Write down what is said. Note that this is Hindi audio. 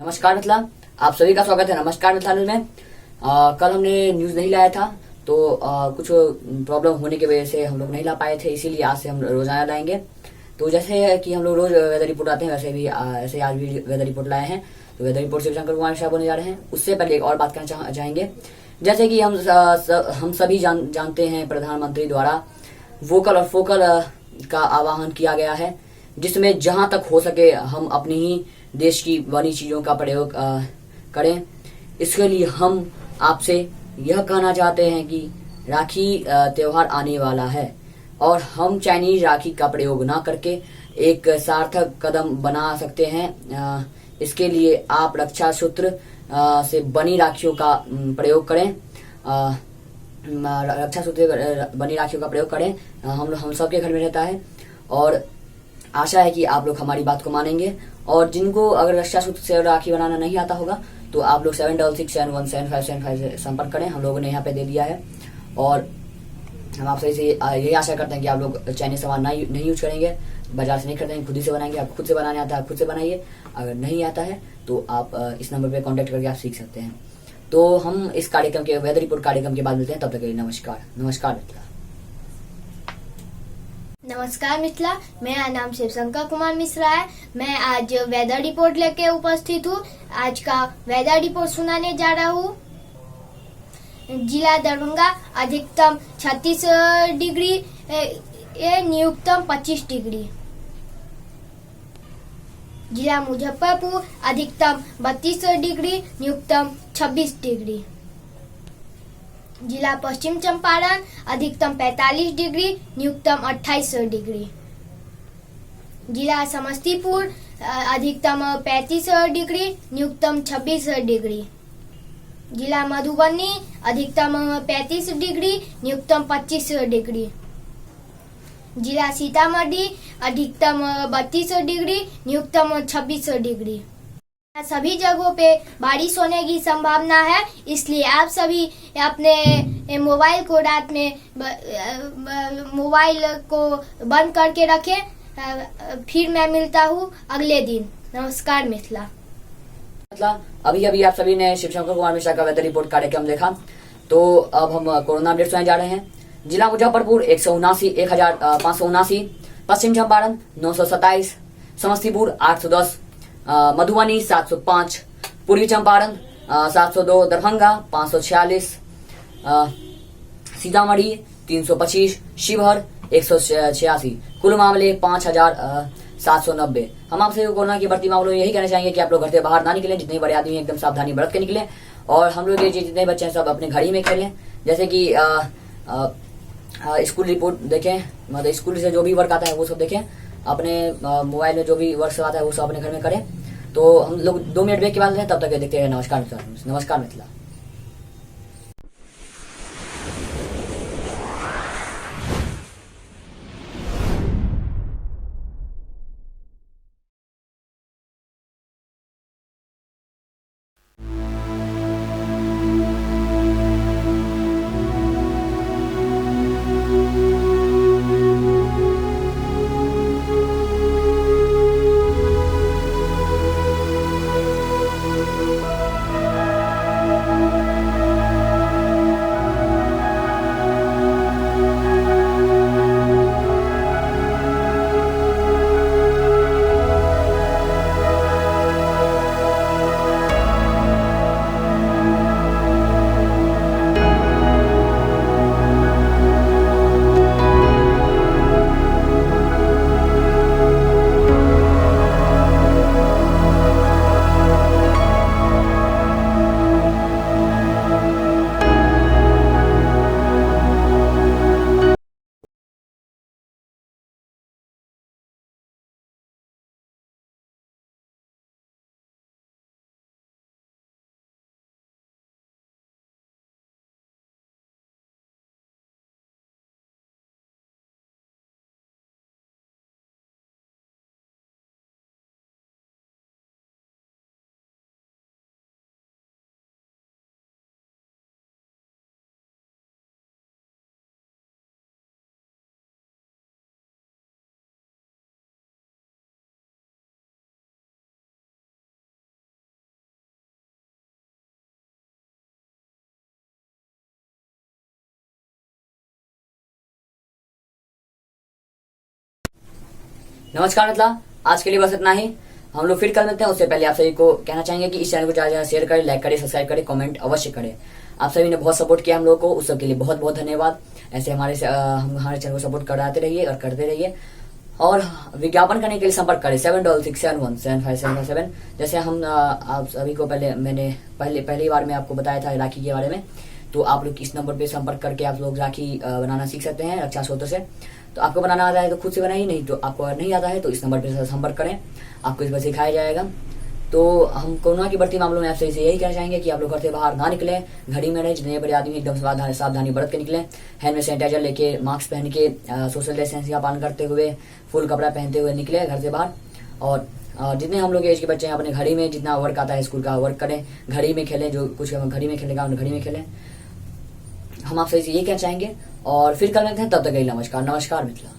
नमस्कार मिथिला, आप सभी का स्वागत है नमस्कार मिथिला न्यूज में। कल हमने न्यूज नहीं लाया था तो कुछ प्रॉब्लम होने की वजह से हम लोग नहीं ला पाए थे, इसीलिए आज से हम रोजाना लाएंगे। तो जैसे कि हम लोग रोज वेदर रिपोर्ट आते हैं वैसे भी ऐसे आज भी वेदर रिपोर्ट लाए हैं। तो वेदर रिपोर्ट से शंकर कुमार शाह बोलने जा रहे हैं। उससे पहले एक और बात करना चाहेंगे। जैसे कि हम सभी जानते हैं प्रधानमंत्री द्वारा वोकल और फोकल का आह्वान किया गया है, जिसमें जहां तक हो सके हम अपनी ही देश की बनी चीजों का प्रयोग करें। इसके लिए हम आपसे यह कहना चाहते हैं कि राखी त्योहार आने वाला है और हम चाइनीज राखी का प्रयोग ना करके एक सार्थक कदम बना सकते हैं। इसके लिए आप रक्षा सूत्र से बनी राखियों का प्रयोग करें। रक्षा सूत्र बनी राखियों का प्रयोग करें। हम सबके घर में रहता है और आशा है कि आप लोग हमारी बात को मानेंगे। और जिनको अगर रक्षा सूत्र से राखी बनाना नहीं आता होगा तो आप लोग 7667175755 से संपर्क करें। हम लोगों ने यहाँ पे दे दिया है और हम आपसे यही आशा करते हैं कि आप लोग चाइनीज सामान नहीं यूज करेंगे, बाजार से नहीं खरीदेंगे, खुद ही से बनाएंगे। आप खुद से बनाने आता है आप खुद से बनाइए, अगर नहीं आता है तो आप इस नंबर पे कांटेक्ट करके आप सीख सकते हैं। तो हम इस कार्यक्रम के वेदर रिपोर्ट कार्यक्रम के बाद मिलते हैं, तब तक के लिए नमस्कार। नमस्कार मिथिला। नमस्कार मिथिला, मेरा नाम शिवशंकर कुमार मिश्रा है। मैं आज वेदर रिपोर्ट लेके उपस्थित हूँ। आज का वेदर रिपोर्ट सुनाने जा रहा हूँ। जिला दरभंगा अधिकतम 36 डिग्री, न्यूनतम 25 डिग्री। जिला मुजफ्फरपुर अधिकतम 32 डिग्री, न्यूनतम 26 डिग्री। जिला पश्चिम चंपारण अधिकतम 45 डिग्री, न्यूनतम 28 डिग्री। जिला समस्तीपुर अधिकतम 35 डिग्री, न्यूनतम 26 डिग्री। जिला मधुबनी अधिकतम 35 डिग्री, न्यूनतम 25 डिग्री। जिला सीतामढ़ी अधिकतम 32 डिग्री, न्यूनतम 26 डिग्री। सभी जगहों पे बारिश होने की संभावना है, इसलिए आप सभी अपने मोबाइल को रात में मोबाइल को बंद करके रखें। फिर मैं मिलता हूँ अगले दिन। नमस्कार मिथिला। अभी आप सभी ने शिवशंकर कुमार मिश्रा का वेदर रिपोर्ट कार्यक्रम देखा। तो अब हम कोरोना अपडेट सुनाने जा रहे हैं। जिला मुजफ्फरपुर 1579, पश्चिम चंपारण 927, समस्तीपुर 810, मधुबनी 705, पूर्वी चंपारण 702, दरभंगा 546, सीतामढ़ी 325, शिवहर 186। कुल मामले 5790। हम आपसे कोरोना की बढ़ती मामलों में यही कहना चाहेंगे कि आप लोग घर से बाहर ना निकलें। जितने बड़े आदमी हैं एकदम सावधानी बरत के निकलें और हम लोग जितने बच्चे हैं सब अपने घर ही में खेलें। जैसे कि स्कूल रिपोर्ट देखें, मतलब स्कूल से जो भी वर्क आता है वो सब देखें। अपने मोबाइल में जो भी वर्क आता है वो सब अपने घर में करें। तो हम लोग 2 मिनट ब्रेक के बाद तब तक देखते हैं। नमस्कार मिथिला। नमस्कार मिथिला। नमस्कार मित्रा, आज के लिए बस इतना ही। हम लोग फिर कल मिलते हैं। उससे पहले आप सभी को कहना चाहेंगे कि इस चैनल को ज्यादा ज्यादा शेयर करें, लाइक करें, सब्सक्राइब करें, कमेंट अवश्य करें। आप सभी ने बहुत सपोर्ट किया हम लोग को, उस सब के लिए बहुत बहुत धन्यवाद। ऐसे हमारे चैनल को सपोर्ट कराते रहिए और करते रहिए। और विज्ञापन करने के लिए संपर्क करें 7667175757। जैसे हम आप सभी को पहली बार में आपको बताया था राखी के बारे में, तो आप लोग इस नंबर पे संपर्क करके आप लोग राखी बनाना सीख सकते हैं रक्षा सूत्र से। तो आपको बनाना आता है तो खुद से बनाइए, नहीं तो आपको अगर नहीं आता है तो इस नंबर पे संपर्क करें, आपको इस पर सिखाया जाएगा। तो हम कोरोना की बढ़ती मामलों में आपसे यही कहना चाहेंगे कि आप लोग घर से बाहर ना निकलें, घड़ी में रहें। जितने बड़े आदमी एकदम सावधानी बरत के निकलें, हैंड में सैनिटाइजर लेके, मास्क पहन के, सोशल डिस्टेंसिंग का पालन करते हुए, फुल कपड़ा पहनते हुए निकले घर से बाहर। और जितने हम लोग एज के बच्चे हैं अपने घड़ी में जितना वर्क आता है स्कूल का वर्क करें, घड़ी में खेलें, जो कुछ घड़ी में खेलेगा घड़ी में खेलें। हम आपसे यही कहना चाहेंगे और फिर कल मिलते हैं, तब तक के लिए नमस्कार मित्रा।